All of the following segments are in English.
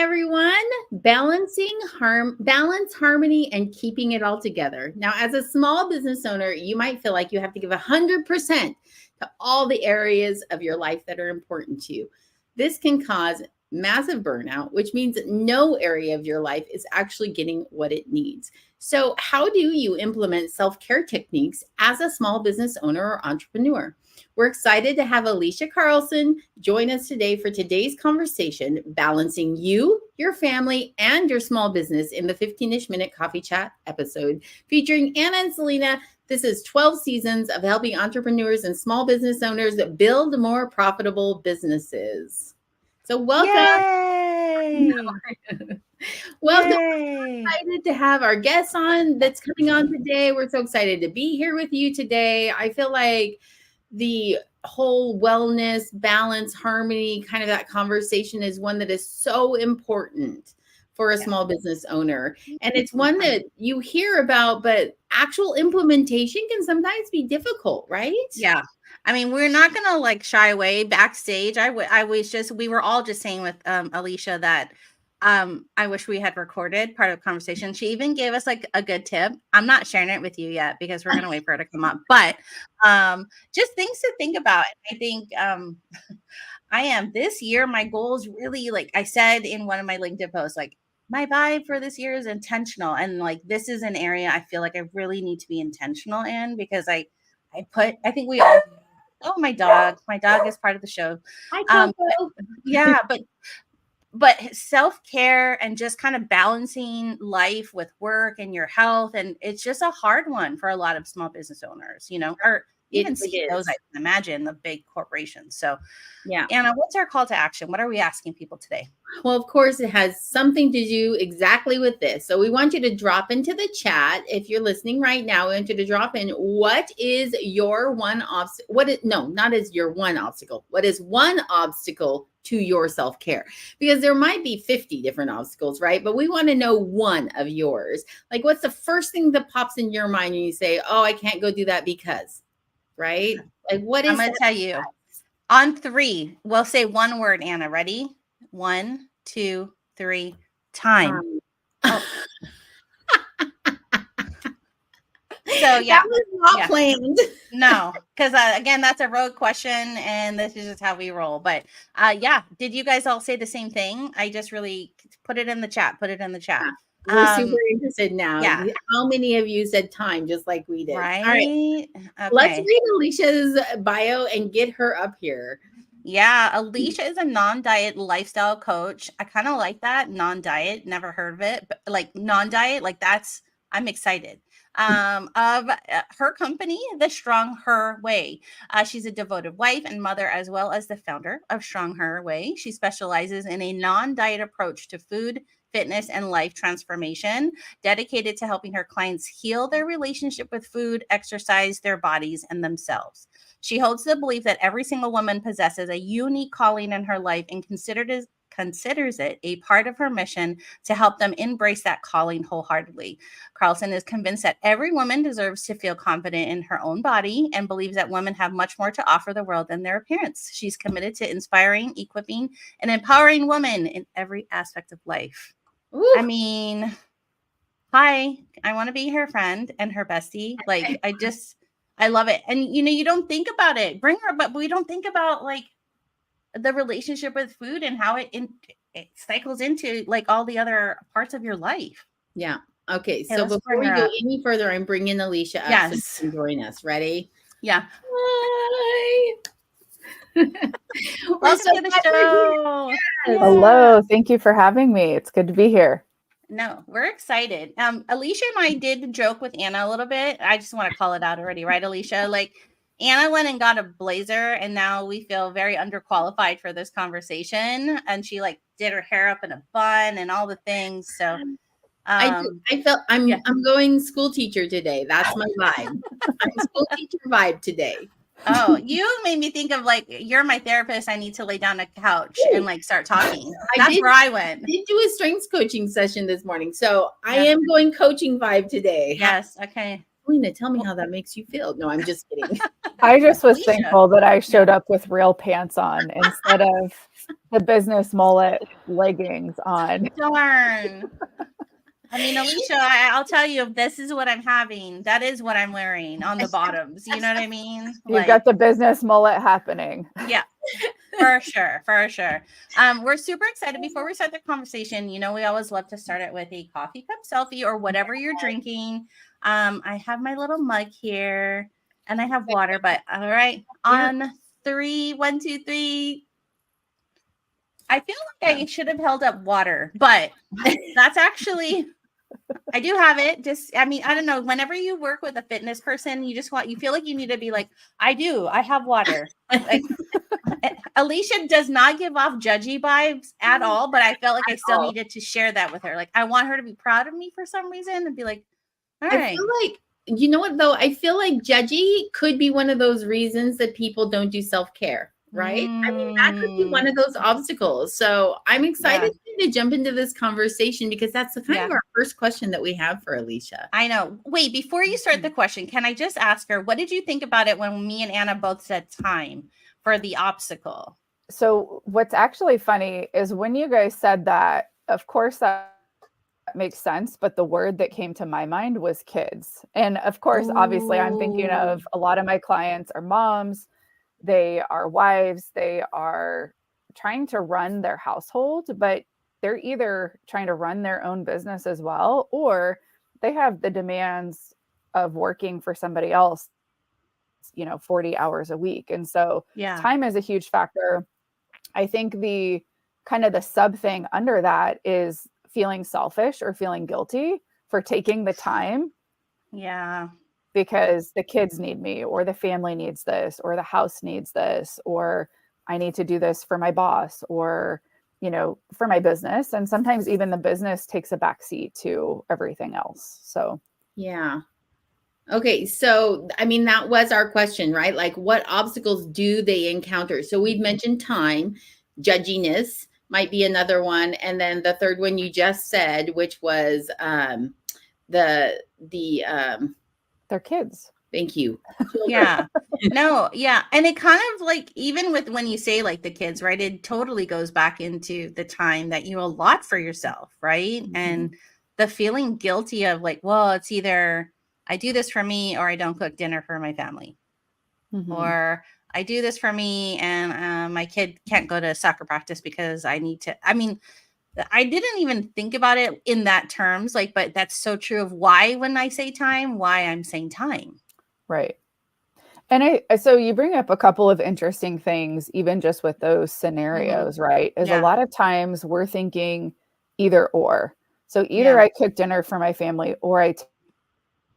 everyone. Balance, harmony, and keeping it all together. Now, as a small business owner, you might feel like you have to give 100% to all the areas of your life that are important to you. This can cause massive burnout, which means that no area of your life is actually getting what it needs. So, how do you implement self-care techniques as a small business owner or entrepreneur? We're excited to have Alisha Carlson join us today for today's conversation, balancing you, your family, and your small business in the 15-ish minute coffee chat episode featuring Anna and Selena. This is 12 seasons of helping entrepreneurs and small business owners build more profitable businesses. So welcome. Yay! Welcome. Yay! We're excited to have our guests on that's coming on today. We're so excited to be here with you today. I feel like the whole wellness, balance, harmony, kind of that conversation is one that is so important for a small business owner. And it's one that you hear about, but actual implementation can sometimes be difficult, right? Yeah. I mean, we're not going to like shy away backstage. We were all just saying with Alisha that I wish we had recorded part of the conversation. She even gave us like a good tip. I'm not sharing it with you yet because we're going to wait for her to come up, but just things to think about. I think this year, my goal is really, like I said in one of my LinkedIn posts, like my vibe for this year is intentional. And like, this is an area I feel like I really need to be intentional in because I think we all, oh, my dog is part of the show. Hi, But self-care and just kind of balancing life with work and your health. And it's just a hard one for a lot of small business owners, or even CEOs, I can imagine, the big corporations. So yeah. Anna, what's our call to action? What are we asking people today? Well, of course, it has something to do exactly with this. So we want you to drop into the chat. If you're listening right now, we want you to drop in. What is your one obstacle? Not as your one obstacle. What is one obstacle to your self-care? Because there might be 50 different obstacles, right? But we want to know one of yours. Like, what's the first thing that pops in your mind when you say, oh, I can't go do that because, right? Like, what is I'm going to tell you. On 3, we'll say one word, Anna. Ready? 1, 2, 3. Time. Oh. So yeah, that was not planned. No, because again, that's a road question, and this is just how we roll. But yeah, did you guys all say the same thing? I just really put it in the chat. Yeah. We're super interested now. Yeah. How many of you said time just like we did? Right. All right. Okay. Let's read Alisha's bio and get her up here. Yeah. Alisha is a non-diet lifestyle coach. I kind of like that. Non-diet. Never heard of it. But like non-diet, like I'm excited. Of her company, The Strong Her Way. She's a devoted wife and mother, as well as the founder of Strong Her Way. She specializes in a non-diet approach to food, fitness, and life transformation, dedicated to helping her clients heal their relationship with food, exercise, their bodies, and themselves. She holds the belief that every single woman possesses a unique calling in her life and considers it a part of her mission to help them embrace that calling wholeheartedly. Carlson is convinced that every woman deserves to feel confident in her own body and believes that women have much more to offer the world than their appearance. She's committed to inspiring, equipping, and empowering women in every aspect of life. Ooh. I mean, hi, I want to be her friend and her bestie. Like, I love it. And, you don't think about it. Bring her, but we don't think about, like, the relationship with food and how it cycles into, like, all the other parts of your life. Yeah. Okay. So before we go any further, I'm bringing Alisha up. Yes. So you can join us. Ready? Yeah. Hi. Welcome to the show. Yes. Hello. Thank you for having me. It's good to be here. No, we're excited. Alisha and I did joke with Anna a little bit. I just want to call it out already, right, Alisha? Like, Anna went and got a blazer, and now we feel very underqualified for this conversation. And she like did her hair up in a bun and all the things. So I felt I'm going school teacher today. That's my vibe. I'm school teacher vibe today. Oh, you made me think of, like, you're my therapist. I need to lay down a couch and like start talking. That's where I went. I did do a strengths coaching session this morning. So I am going coaching vibe today. Yes. Okay. Selena, tell me how that makes you feel. No, I'm just kidding. I just was thankful that I showed up with real pants on instead of the business mullet leggings on. Darn. I mean, Alisha, I'll tell you, if this is what I'm having, that is what I'm wearing on the bottoms. You know what I mean? You've got the business mullet happening. Yeah, for sure. For sure. We're super excited. Before we start the conversation, we always love to start it with a coffee cup selfie or whatever you're drinking. I have my little mug here and I have water, but all right. On 3, 1, 2, 3. I feel like I should have held up water, but that's actually, I do have it. I don't know. Whenever you work with a fitness person, you feel like you need to be like, I have water. Like, Alisha does not give off judgy vibes at all, but I felt like I still needed to share that with her. Like, I want her to be proud of me for some reason and be like, all right. I feel like, you know what though? I feel like judgy could be one of those reasons that people don't do self-care. Right? I mean, that could be one of those obstacles. So I'm excited to jump into this conversation because that's kind of our first question that we have for Alisha. I know. Wait, before you start the question, can I just ask her, what did you think about it when me and Anna both said time for the obstacle? So what's actually funny is when you guys said that, of course, that makes sense. But the word that came to my mind was kids. And of course, obviously, I'm thinking of a lot of my clients are moms. They are wives, they are trying to run their household, but they're either trying to run their own business as well, or they have the demands of working for somebody else, 40 hours a week. And so time is a huge factor. I think the kind of the sub thing under that is feeling selfish or feeling guilty for taking the time. Yeah. Because the kids need me, or the family needs this, or the house needs this, or I need to do this for my boss, or, for my business. And sometimes even the business takes a backseat to everything else. So, yeah. Okay. So, that was our question, right? Like, what obstacles do they encounter? So we've mentioned time, judginess might be another one. And then the third one you just said, which was their kids. Thank you. Yeah. No, yeah. And it kind of like, even with when you say like the kids, right? It totally goes back into the time that you allot for yourself, right? Mm-hmm. And the feeling guilty of like, well, it's either I do this for me or I don't cook dinner for my family. Mm-hmm. Or I do this for me and my kid can't go to soccer practice because I need to. I didn't even think about it in that terms, but that's so true of why when I say time, why I'm saying time. Right. And so you bring up a couple of interesting things, even just with those scenarios, right? Is a lot of times we're thinking either or. So either I cook dinner for my family or I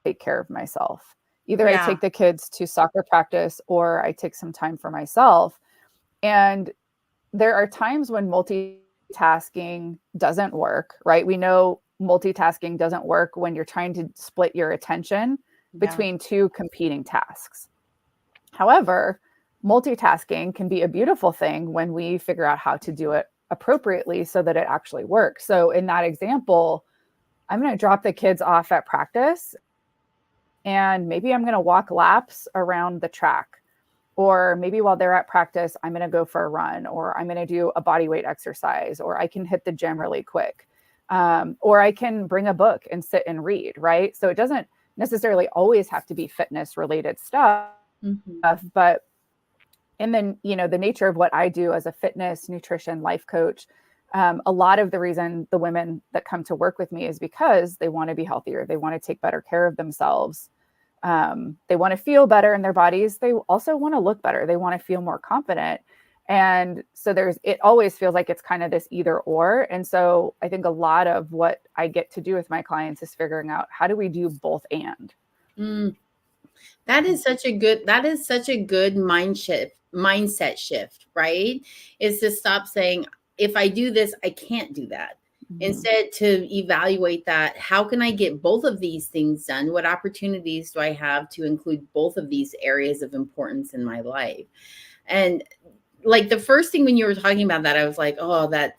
take care of myself. Either I take the kids to soccer practice or I take some time for myself. And there are times when multitasking doesn't work, right? We know multitasking doesn't work when you're trying to split your attention between two competing tasks. However, multitasking can be a beautiful thing when we figure out how to do it appropriately so that it actually works. So in that example, I'm going to drop the kids off at practice and maybe I'm going to walk laps around the track. Or maybe while they're at practice, I'm going to go for a run, or I'm going to do a body weight exercise, or I can hit the gym really quick. Or I can bring a book and sit and read, right? So it doesn't necessarily always have to be fitness related stuff, but and then, the nature of what I do as a fitness, nutrition, life coach, a lot of the reason the women that come to work with me is because they want to be healthier. They want to take better care of themselves. They want to feel better in their bodies. They also want to look better. They want to feel more confident. And so it always feels like it's kind of this either or. And so I think a lot of what I get to do with my clients is figuring out how do we do both and. That is such a good mindset shift, right? Is to stop saying, if I do this, I can't do that. Instead, to evaluate that, how can I get both of these things done? What opportunities do I have to include both of these areas of importance in my life? And like the first thing when you were talking about that, I was like, oh, that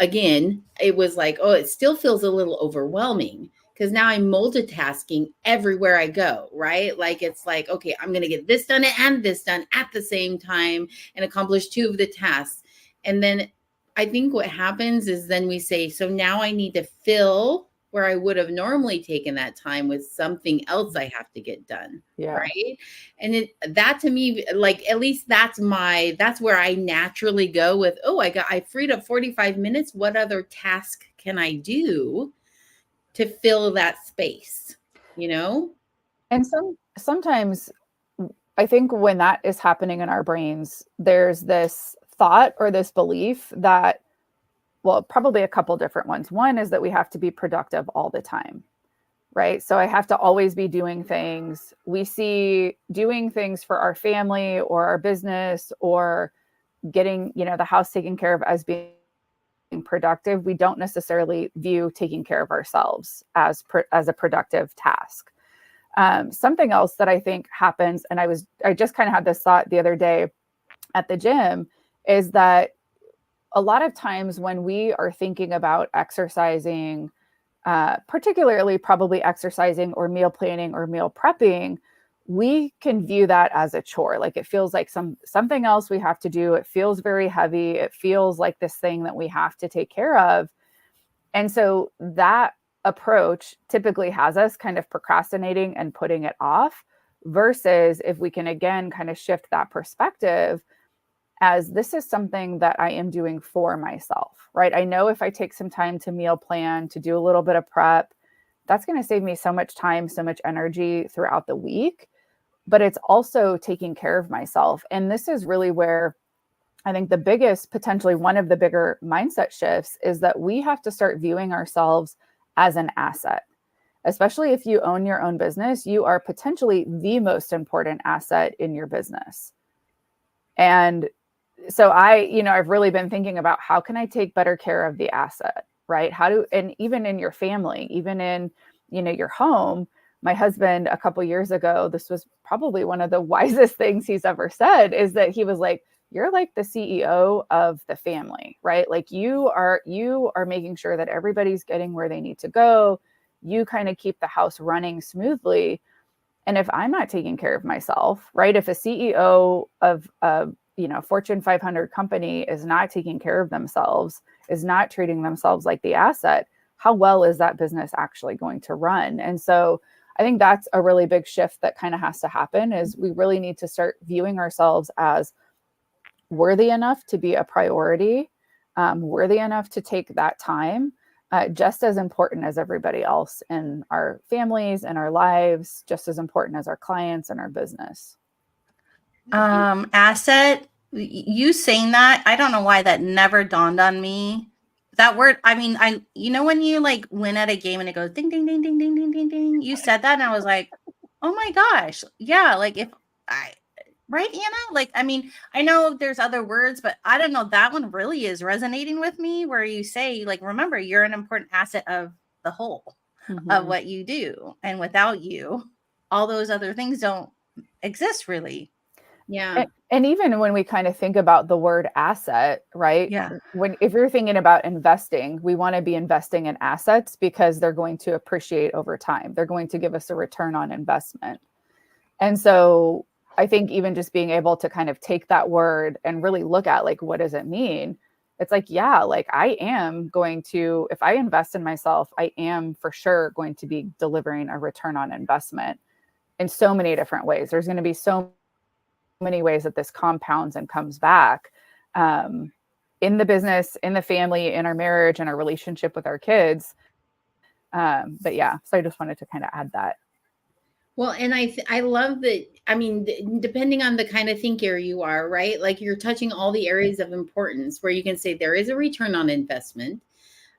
again, it was like, oh, it still feels a little overwhelming because now I'm multitasking everywhere I go, right? Like, it's like, okay, I'm going to get this done and this done at the same time and accomplish two of the tasks. And then I think what happens is then we say, so now I need to fill where I would have normally taken that time with something else I have to get done. Yeah. Right. And that to me, like, at least that's where I naturally go with, oh, I freed up 45 minutes. What other task can I do to fill that space, you know? And sometimes I think when that is happening in our brains, there's this thought or this belief that, well, probably a couple different ones. One is that we have to be productive all the time, right? So I have to always be doing things. We see doing things for our family or our business or getting, the house taken care of as being productive. We don't necessarily view taking care of ourselves as a productive task. Something else that I think happens, and I just kind of had this thought the other day at the gym, is that a lot of times when we are thinking about exercising, particularly probably exercising or meal planning or meal prepping, we can view that as a chore. Like it feels like something else we have to do. It feels very heavy. It feels like this thing that we have to take care of. And so that approach typically has us kind of procrastinating and putting it off, versus if we can again kind of shift that perspective as this is something that I am doing for myself, right? I know if I take some time to meal plan, to do a little bit of prep, that's going to save me so much time, so much energy throughout the week, but it's also taking care of myself. And this is really where I think the biggest, potentially one of the bigger mindset shifts, is that we have to start viewing ourselves as an asset. Especially if you own your own business, you are potentially the most important asset in your business. And so I've really been thinking about how can I take better care of the asset, right? And even in your family, even in, your home. My husband, a couple years ago, this was probably one of the wisest things he's ever said, is that he was like, you're like the CEO of the family, right? Like you are making sure that everybody's getting where they need to go. You kind of keep the house running smoothly. And if I'm not taking care of myself, right? If a CEO of Fortune 500 company is not taking care of themselves, is not treating themselves like the asset, how well is that business actually going to run? And so I think that's a really big shift that kind of has to happen, is we really need to start viewing ourselves as worthy enough to be a priority, worthy enough to take that time, just as important as everybody else in our families and our lives, just as important as our clients and our business. Asset, you saying that, I don't know why that never dawned on me. That word, I mean, when you like win at a game and it goes ding, ding, ding, ding, ding, ding, ding, ding, you said that and I was like, oh my gosh. Yeah. Like right, Anna? Like, I mean, I know there's other words, but I don't know. That one really is resonating with me, where you say, like, remember, you're an important asset of the whole of what you do. And without you, all those other things don't exist really. Yeah. And even when we kind of think about the word asset, right? Yeah. If you're thinking about investing, we want to be investing in assets because they're going to appreciate over time. They're going to give us a return on investment. And so I think even just being able to kind of take that word and really look at, like, what does it mean? It's like, yeah, like I am going to, if I invest in myself, I am for sure going to be delivering a return on investment in so many different ways. There's going to be so many ways that this compounds and comes back, in the business, in the family, in our marriage, and our relationship with our kids. But yeah, so I just wanted to kind of add that. Well, and I love that. I mean, depending on the kind of thinker you are, right? Like you're touching all the areas of importance where you can say there is a return on investment.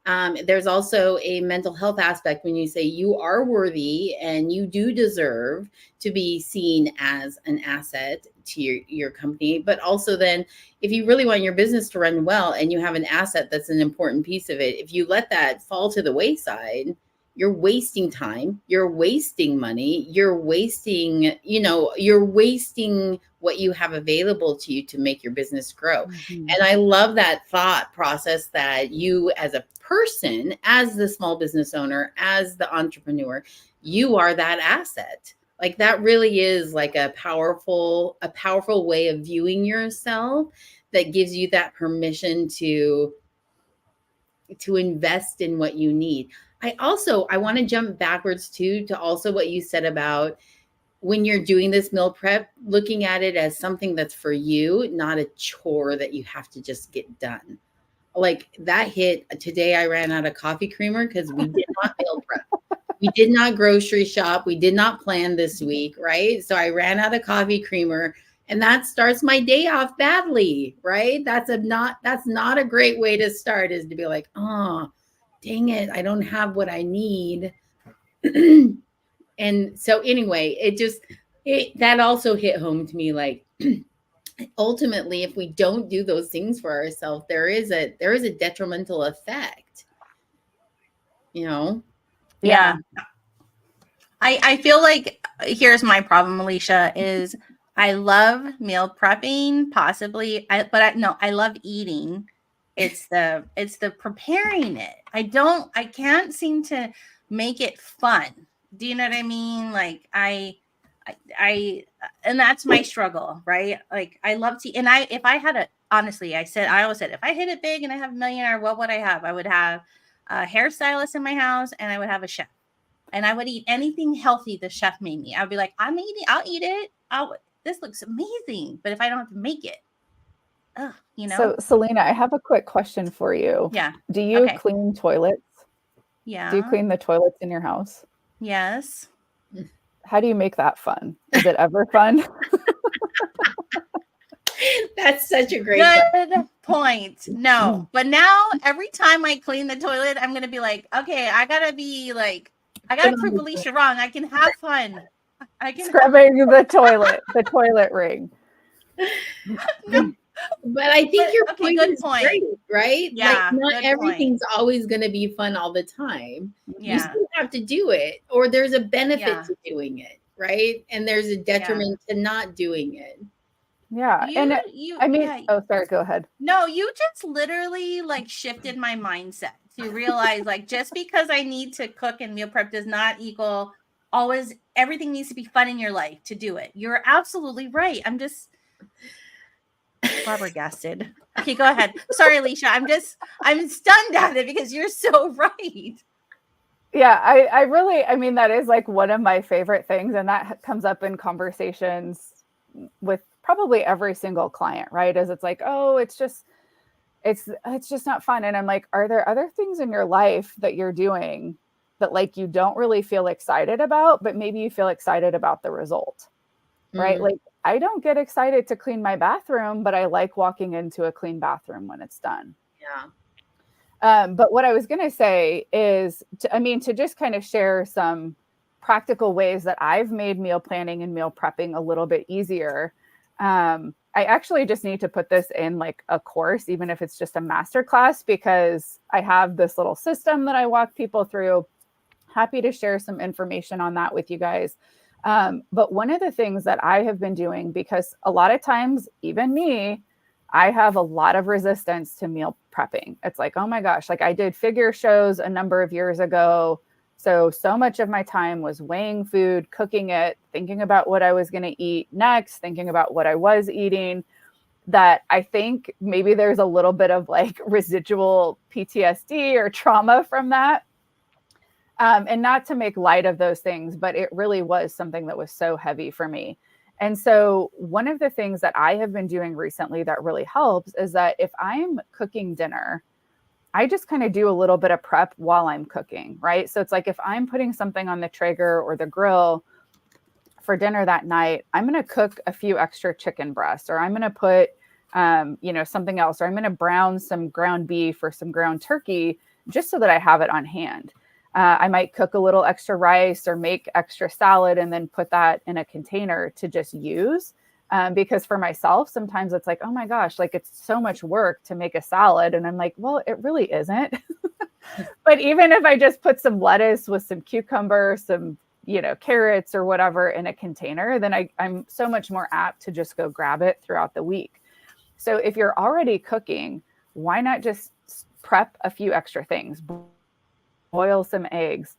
There's also a mental health aspect when you say you are worthy and you do deserve to be seen as an asset to your company. But also then, if you really want your business to run well and you have an asset that's an important piece of it, if you let that fall to the wayside, you're wasting time, you're wasting money, you're wasting what you have available to you to make your business grow. Mm-hmm. And I love that thought process that you, as a person, as the small business owner, as the entrepreneur, you are that asset. Like that really is like a powerful way of viewing yourself that gives you that permission to invest in what you need. I want to jump backwards too, to also what you said about when you're doing this meal prep, looking at it as something that's for you, not a chore that you have to just get done. Like that hit today. I ran out of coffee creamer because we did not meal prep. We did not grocery shop. We did not plan this week, right? So I ran out of coffee creamer, and that starts my day off badly, right? That's not a great way to start, is to be like, oh, dang it, I don't have what I need. And so anyway, that also hit home to me, like, ultimately, if we don't do those things for ourselves, there is a detrimental effect, you know? Yeah. I feel like here's my problem, Alisha, is I love meal prepping, possibly, but I love eating. It's the preparing it. I can't seem to make it fun. Do you know what I mean? Like I and that's my struggle, right? Like I love to, and I always said, if I hit it big and I have a millionaire, what would I have? I would have a hairstylist in my house, and I would have a chef. And I would eat anything healthy the chef made me. I'd be like, I'll eat it. This looks amazing. But if I don't have to make it, you know? So Selena, I have a quick question for you. Yeah. Do you clean toilets? Yeah. Do you clean the toilets in your house? Yes. How do you make that fun? Is it ever fun? That's such a great good point. No, but now every time I clean the toilet, I'm gonna be like, okay, I gotta prove Alisha wrong. I can have fun. I can scrubbing the toilet ring. But I think your point good is point. great, right? Yeah, like not everything's always going to be fun all the time. You still have to do it, or there's a benefit to doing it, right? And there's a detriment to not doing it. Yeah. Oh, sorry, go ahead. No, you just literally like shifted my mindset to realize like just because I need to cook and meal prep does not equal always everything needs to be fun in your life to do it. You're absolutely right. I'm just flabbergasted. Okay, go ahead. Sorry, Alisha. I'm stunned at it because you're so right. Yeah, I mean, that is like one of my favorite things. And that comes up in conversations with probably every single client, right? Is it's like, oh, it's just not fun. And I'm like, are there other things in your life that you're doing that like you don't really feel excited about, but maybe you feel excited about the result, right? Like I don't get excited to clean my bathroom, but I like walking into a clean bathroom when it's done. Yeah. But what I was going to say is, to just kind of share some practical ways that I've made meal planning and meal prepping a little bit easier. I actually just need to put this in like a course, even if it's just a masterclass, because I have this little system that I walk people through. Happy to share some information on that with you guys. But one of the things that I have been doing, because a lot of times, even me, I have a lot of resistance to meal prepping. It's like, oh my gosh, like I did figure shows a number of years ago. So much of my time was weighing food, cooking it, thinking about what I was going to eat next, thinking about what I was eating, that I think maybe there's a little bit of like residual PTSD or trauma from that. And not to make light of those things, but it really was something that was so heavy for me. And so one of the things that I have been doing recently that really helps is that if I'm cooking dinner, I just kind of do a little bit of prep while I'm cooking, right? So it's like if I'm putting something on the Traeger or the grill for dinner that night, I'm going to cook a few extra chicken breasts, or I'm going to put, something else, or I'm going to brown some ground beef or some ground turkey just so that I have it on hand. I might cook a little extra rice or make extra salad and then put that in a container to just use. Because for myself, sometimes it's like, oh my gosh, like it's so much work to make a salad. And I'm like, well, it really isn't. But even if I just put some lettuce with some cucumber, some, carrots or whatever in a container, then I'm so much more apt to just go grab it throughout the week. So if you're already cooking, why not just prep a few extra things? Boil some eggs,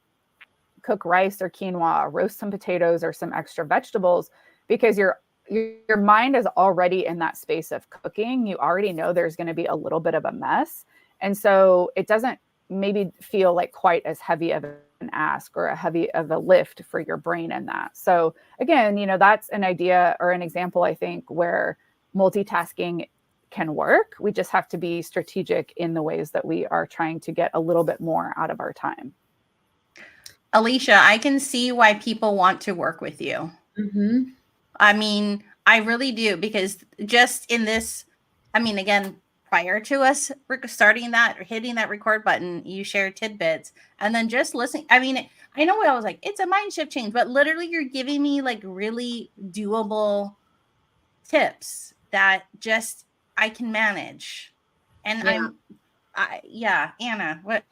cook rice or quinoa, roast some potatoes or some extra vegetables, because you're your mind is already in that space of cooking. You already know there's going to be a little bit of a mess. And so it doesn't maybe feel like quite as heavy of an ask or a heavy of a lift for your brain in that. So again, that's an idea or an example, I think, where multitasking can work. We just have to be strategic in the ways that we are trying to get a little bit more out of our time. Alisha, I can see why people want to work with you. Mm-hmm. I mean, I really do, because just in this, I mean, again, prior to us starting that or hitting that record button, you shared tidbits, and then just listening. I mean, I know I was like, it's a mind shift change, but literally you're giving me like really doable tips that just I can manage. And Anna, what?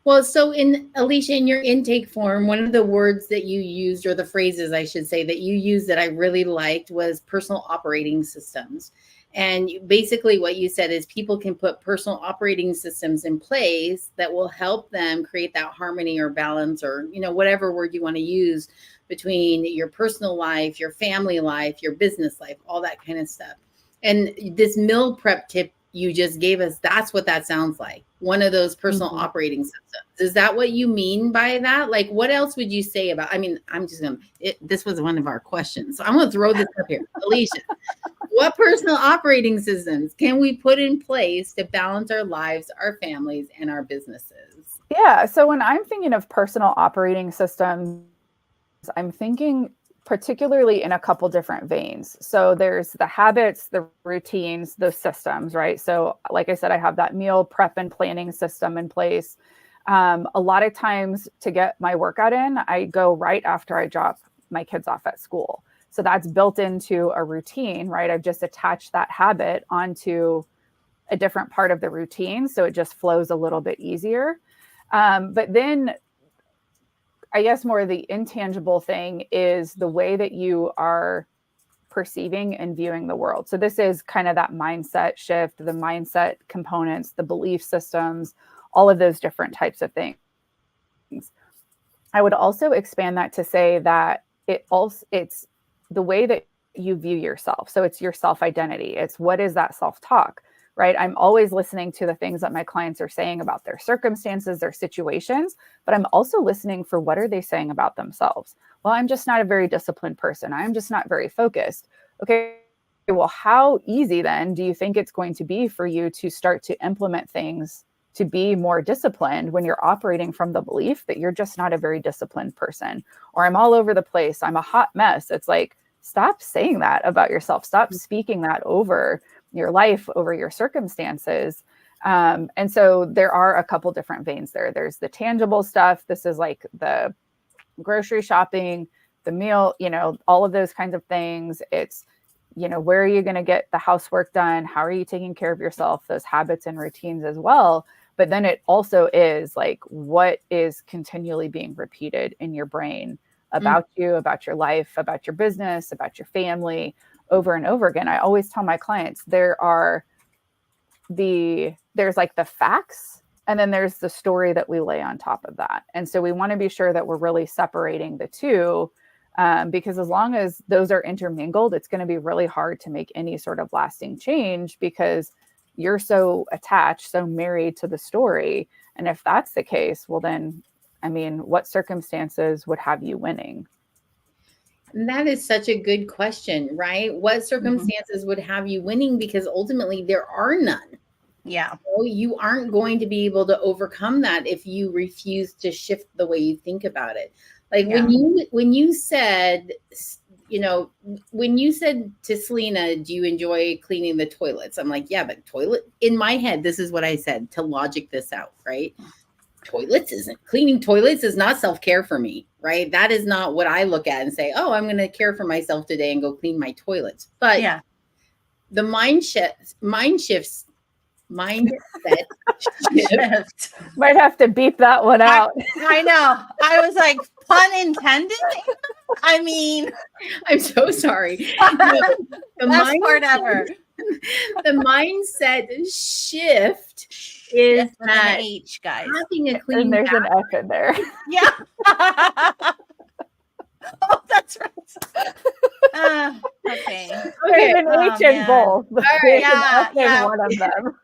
Well, so Alisha, in your intake form, one of the words that you used, or the phrases I should say that you used that I really liked, was personal operating systems. And basically what you said is people can put personal operating systems in place that will help them create that harmony or balance, or, whatever word you want to use, between your personal life, your family life, your business life, all that kind of stuff. And this meal prep tip you just gave us, that's what that sounds like. One of those personal operating systems. Is that what you mean by that? Like, what else would you say about, this was one of our questions. So I'm going to throw this up here. Alisha, what personal operating systems can we put in place to balance our lives, our families, and our businesses? Yeah. So when I'm thinking of personal operating systems, I'm thinking particularly in a couple different veins. So there's the habits, the routines, those systems, right? So like I said, I have that meal prep and planning system in place. A lot of times to get my workout in, I go right after I drop my kids off at school. So that's built into a routine, right? I've just attached that habit onto a different part of the routine. So it just flows a little bit easier. But then I guess more the intangible thing is the way that you are perceiving and viewing the world. So this is kind of that mindset shift, the mindset components, the belief systems, all of those different types of things. I would also expand that to say that it's the way that you view yourself. So it's your self-identity. It's what is that self-talk, right? I'm always listening to the things that my clients are saying about their circumstances, their situations, but I'm also listening for what are they saying about themselves? Well, I'm just not a very disciplined person. I'm just not very focused. Okay, well, how easy then do you think it's going to be for you to start to implement things to be more disciplined when you're operating from the belief that you're just not a very disciplined person, or I'm all over the place, I'm a hot mess? It's like, stop saying that about yourself. Stop speaking that over your life, over your circumstances. And so there are a couple different veins there. There's the tangible stuff. This is like the grocery shopping, the meal, all of those kinds of things. It's, where are you going to get the housework done? How are you taking care of yourself? Those habits and routines as well. But then it also is like, what is continually being repeated in your brain about you, about your life, about your business, about your family, over and over again. I always tell my clients there's like the facts, and then there's the story that we lay on top of that. And so we want to be sure that we're really separating the two, because as long as those are intermingled, it's going to be really hard to make any sort of lasting change, because you're so attached, so married to the story. And if that's the case, well then, what circumstances would have you winning? And that is such a good question, right? What circumstances would have you winning? Because ultimately there are none. Yeah. You aren't going to be able to overcome that if you refuse to shift the way you think about it. Like when you said, when you said to Selena, do you enjoy cleaning the toilets? I'm like, yeah, but in my head, this is what I said to logic this out, right? Cleaning toilets is not self-care for me, right? That is not what I look at and say, oh, I'm going to care for myself today and go clean my toilets. But the mindset shift. Might have to beep that one out. I know. I was like, pun intended. I'm so sorry. The best part ever. The mindset shift is that an H, guys. Having a clean and there's an F in there. Yeah. Oh, that's right. Okay. Okay. There's an H in man. both. There's Yeah, an F in yeah. one of them.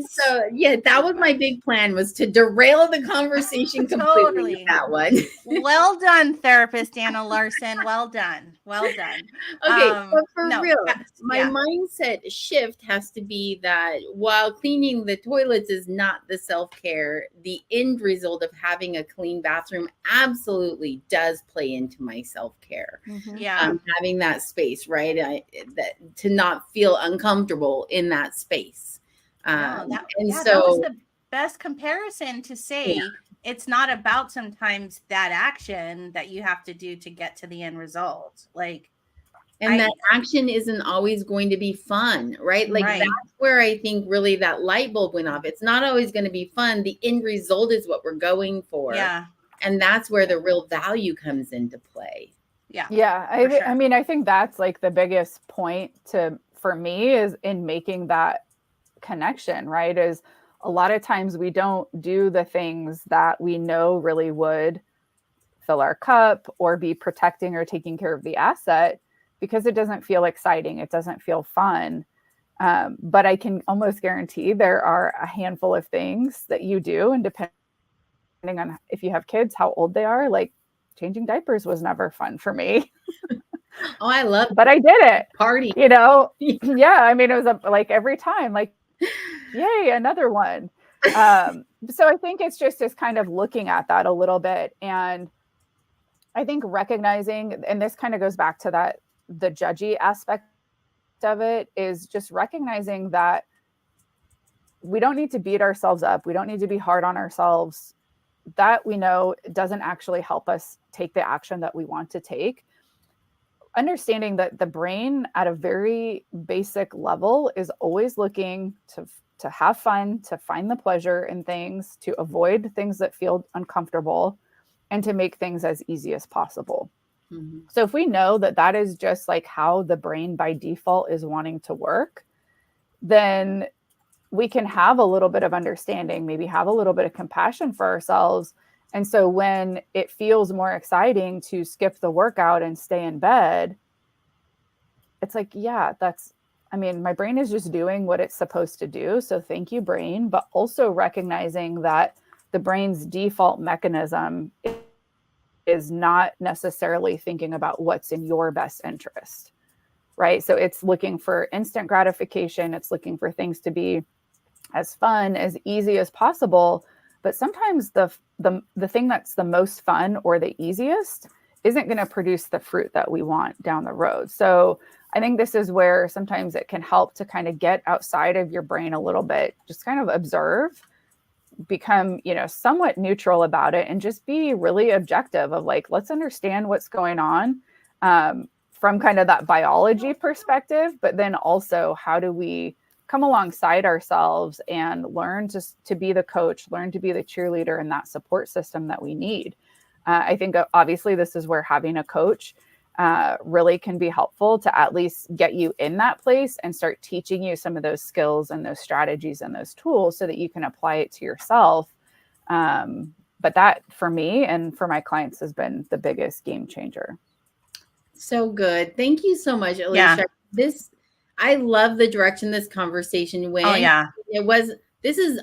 So yeah, that was my big plan, was to derail the conversation completely Totally. with that one. Well done, therapist Anna Larson. Well done. Well done. Okay, but for No, real, my yeah. mindset shift has to be that while cleaning the toilets is not the self-care, the end result of having a clean bathroom absolutely does play into my self-care. Yeah. Having that space, right? To not feel uncomfortable in that space. No, And that so was the best comparison to say it's not about sometimes that action that you have to do to get to the end result. Like, and that action isn't always going to be fun, right? Like right. that's where I think really that light bulb went off. It's not always going to be fun. The end result is what we're going for. Yeah. And that's where the real value comes into play. Yeah. Yeah. Sure. I mean, I think that's like the biggest point for me is in making that connection, right? Is a lot of times we don't do the things that we know really would fill our cup or be protecting or taking care of the asset because it doesn't feel exciting. It doesn't feel fun. But I can almost guarantee there are a handful of things that you do, and depending on if you have kids, how old they are, like changing diapers was never fun for me. Oh, I love it. But I did it. Party. You know? Yeah. I mean, it was like every time, like, yay, another one. So I think it's just this kind of looking at that a little bit. And I think recognizing, and this kind of goes back to that, the judgy aspect of it, is just recognizing that we don't need to beat ourselves up. We don't need to be hard on ourselves. That we know doesn't actually help us take the action that we want to take. Understanding that the brain at a very basic level is always looking to have fun, to find the pleasure in things, to avoid things that feel uncomfortable, and to make things as easy as possible. Mm-hmm. So if we know that that is just like how the brain by default is wanting to work, then we can have a little bit of understanding, maybe have a little bit of compassion for ourselves. And so when it feels more exciting to skip the workout and stay in bed, it's like, yeah, my brain is just doing what it's supposed to do. So thank you, brain, but also recognizing that the brain's default mechanism is not necessarily thinking about what's in your best interest, right? So it's looking for instant gratification. It's looking for things to be as fun, as easy as possible. But sometimes the thing that's the most fun or the easiest isn't going to produce the fruit that we want down the road. So I think this is where sometimes it can help to kind of get outside of your brain a little bit, just kind of observe, become, somewhat neutral about it, and just be really objective of like, let's understand what's going on from kind of that biology perspective, but then also how do we come alongside ourselves and learn to be the coach, learn to be the cheerleader and that support system that we need. I think obviously this is where having a coach really can be helpful to at least get you in that place and start teaching you some of those skills and those strategies and those tools so that you can apply it to yourself. But that for me and for my clients has been the biggest game changer. So good. Thank you so much, Alisha. Yeah. I love the direction this conversation went. Oh, yeah.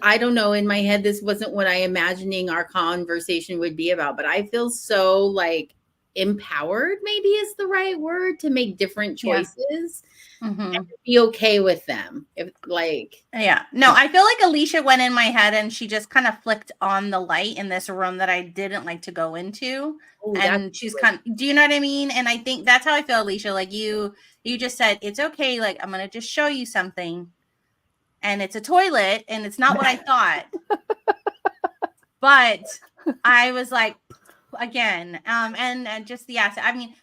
I don't know, in my head, this wasn't what I imagining our conversation would be about, but I feel so like empowered, maybe is the right word, to make different choices and be okay with them. No, I feel like Alisha went in my head and she just kind of flicked on the light in this room that I didn't like to go into. Ooh, and she's do you know what I mean? And I think that's how I feel, Alisha. Like you just said, it's okay. Like, I'm going to just show you something. And it's a toilet and it's not what I thought. But I was like, again, and just the asset. I mean,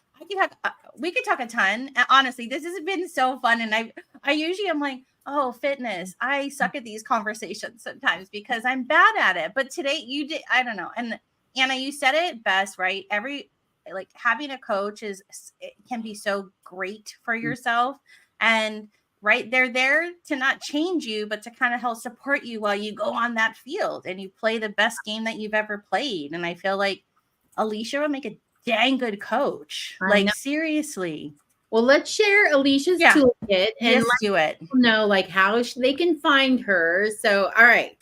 we could talk a ton. Honestly, this has been so fun. And I usually am like, oh, fitness. I suck at these conversations sometimes because I'm bad at it. But today you did, I don't know. And Anna, you said it best, right? Having a coach it can be so great for yourself. And right, they're there to not change you, but to kind of help support you while you go on that field and you play the best game that you've ever played. And I feel like Alisha would make a dang good coach. Seriously. Well, let's share Alicia's toolkit and let's do it. Know like how they can find her. So, all right,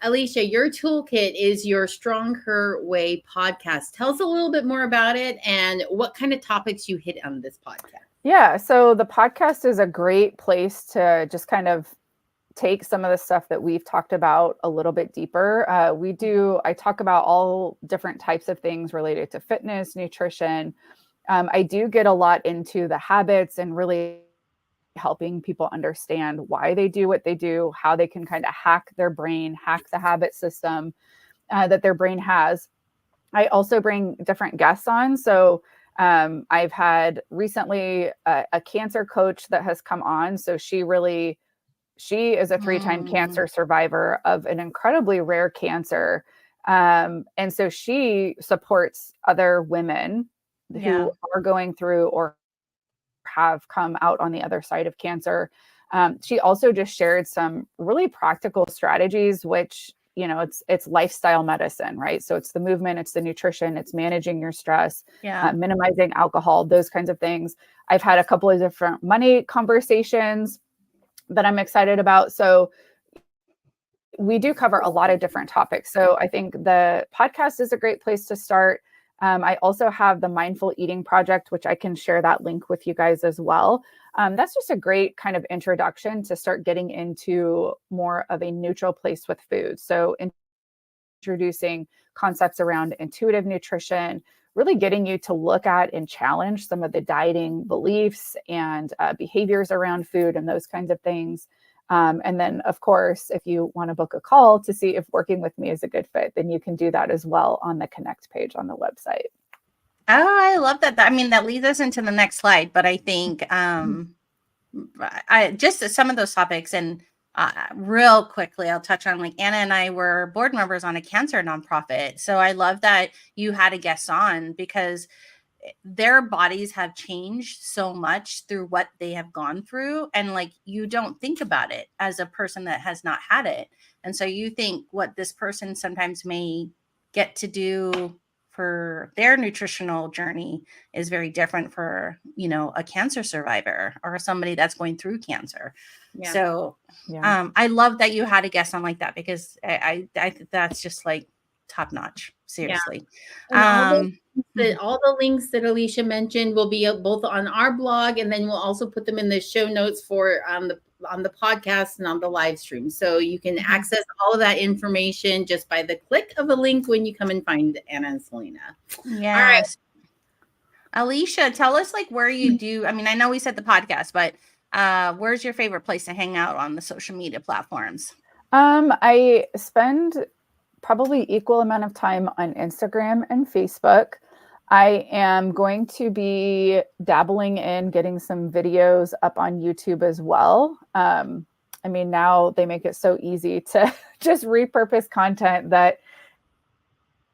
Alisha, your toolkit is your Strong Her Way podcast. Tell us a little bit more about it and what kind of topics you hit on this podcast. Yeah, so the podcast is a great place to just kind of take some of the stuff that we've talked about a little bit deeper. I talk about all different types of things related to fitness, nutrition. I do get a lot into the habits and really helping people understand why they do what they do, how they can kind of hack their brain, hack the habit system that their brain has. I also bring different guests on. So I've had recently a cancer coach that has come on. So she is a 3-time cancer survivor of an incredibly rare cancer. And so she supports other women who are going through or have come out on the other side of cancer. She also just shared some really practical strategies, which, it's lifestyle medicine, right? So it's the movement, it's the nutrition, it's managing your stress, minimizing alcohol, those kinds of things. I've had a couple of different money conversations that I'm excited about. So we do cover a lot of different topics. So I think the podcast is a great place to start. I also have the Mindful Eating Project, which I can share that link with you guys as well. That's just a great kind of introduction to start getting into more of a neutral place with food. So introducing concepts around intuitive nutrition, really getting you to look at and challenge some of the dieting beliefs and behaviors around food and those kinds of things. And then, of course, if you want to book a call to see if working with me is a good fit, then you can do that as well on the Connect page on the website. Oh, I love that. I mean, that leads us into the next slide, but I think I just some of those topics and real quickly, I'll touch on, like, Anna and I were board members on a cancer nonprofit. So I love that you had a guest on because their bodies have changed so much through what they have gone through. And like, you don't think about it as a person that has not had it. And so you think what this person sometimes may get to do for their nutritional journey is very different for, a cancer survivor or somebody that's going through cancer. Yeah. So I love that you had a guest on like that because I think that's just like top notch. Seriously. Yeah. All the links that Alisha mentioned will be both on our blog, and then we'll also put them in the show notes for on the podcast and on the live stream. So you can access all of that information just by the click of a link when you come and find Anna and Selena. Yeah. All right. Alisha, tell us like where you do. I mean, I know we said the podcast, but where's your favorite place to hang out on the social media platforms? I spend probably equal amount of time on Instagram and Facebook. I am going to be dabbling in getting some videos up on YouTube as well. I mean, now they make it so easy to just repurpose content that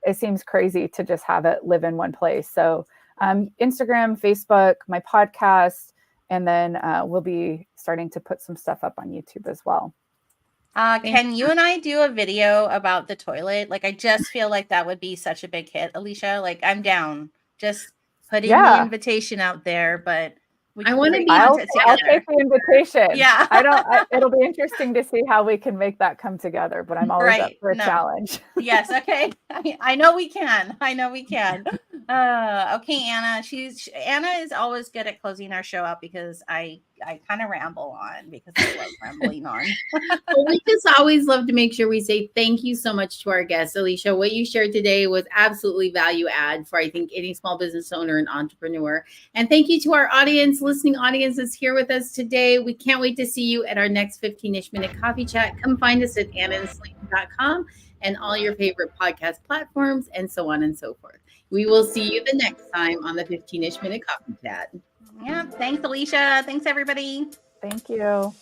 it seems crazy to just have it live in one place. So Instagram, Facebook, my podcast, and then we'll be starting to put some stuff up on YouTube as well. Can you and I do a video about the toilet? Like, I just feel like that would be such a big hit, Alisha. Like, I'm down. Just putting the invitation out there, but I want to be. I'll take the invitation. Yeah, it'll be interesting to see how we can make that come together. But I'm always up for a challenge. Yes. Okay. I know we can. Okay, Anna. Anna is always good at closing our show out because I kind of ramble on because I love rambling on. Well, we just always love to make sure we say thank you so much to our guest, Alisha. What you shared today was absolutely value add for, I think, any small business owner and entrepreneur. And thank you to our listening audience that's here with us today. We can't wait to see you at our next 15-ish minute coffee chat. Come find us at annaandselena.com and all your favorite podcast platforms and so on and so forth. We will see you the next time on the 15-ish minute coffee chat. Yeah. Thanks, Alisha. Thanks, everybody. Thank you.